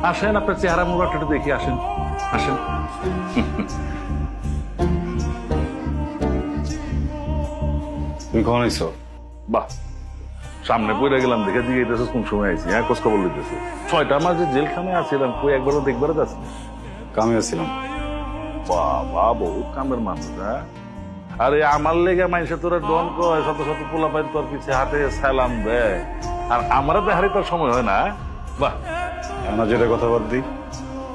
আসেন, আপনার চেহারা মোড়াটা একটু দেখি, আসেন আসেন। তুমি কখন আইছো? বাহ, সামনে পড়ে গেলাম, দেখে দিয়ে এসে কোন সময় আইসি? হ্যাঁ, খোঁজ খবর লইতেছে। 6টা মাস যে জেলখানায় আছিলাম, কই একবারও দেখবারও যাচ্ছে না। কামে আছিলাম। বাবা, বহুত কামের মানুষ। হ্যাঁ, আরে আমার লেগে মানুষে তোরা ডন কয়, শত শত পোলা পাই তোর পিছিয়ে হাতে সালাম দেয়, আর আমারও দেখারই তোর সময় হয় না। বাহ, এখন যেটা কথা বাদ দিই।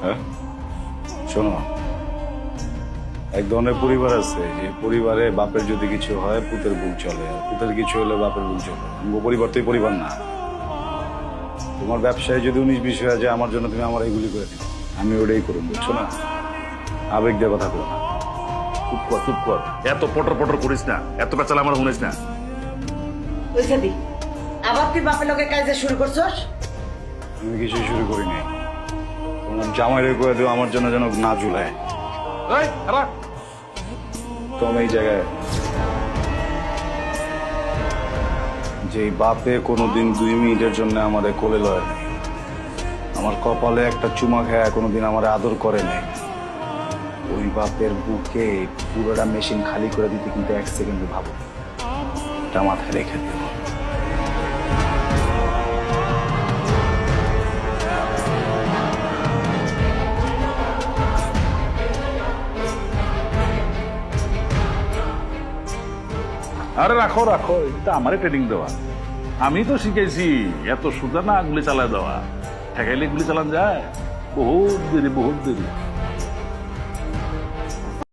হ্যাঁ, শোনো, এক ধরনের পরিবার আছে যে পরিবারে বাপের যদি কিছু হয় পুতের বুক চলে, আর পুতের কিছু হলে বাপের বুক চলে। পরিবার তো পরিবার না। তোমার ব্যবসায় যদি 19-20 হয়ে যায়, আমার জন্য তুমি আমার এইগুলি করে দিবে, আমি ওটাই করুন, বুঝছো না? আবেগ দিয়ে কথা বলো না। চুপ কর চুপ কর, এত পটর পটর করিস না, এত পেঁচাল আমার শুনিস না। ওই সাদি, আবার তুই বাপের লোকের কাজে শুরু করছস? আমি কিছুই শুরু করিনি। তোমার জামাইরে করে দেবো আমার জন্য যেন না ঝুলায়। এই, খারাপ। তুমি এই জায়গায় যে বাপে কোনোদিন 2 মিনিটের জন্য আমারে কোলে লয় নাই, আমার কপালে একটা চুমা খায় কোনোদিন আমারে আদর করে নাই, ওই বাপের বুকে পুরোটা মেশিন খালি করে দিতে কিন্তু 1 সেকেন্ডে ভাবো। এটা মাথায় রেখে দিও। আরে রাখো রাখো, এটা আমারে ট্রেনিং দেওয়া, আমি তো শিখেছি। এত সোজা না গুলি চালায় দেওয়া, ঠেকাইলে গুলি চালান যায়, বহুত দেরি বহুত দেরি।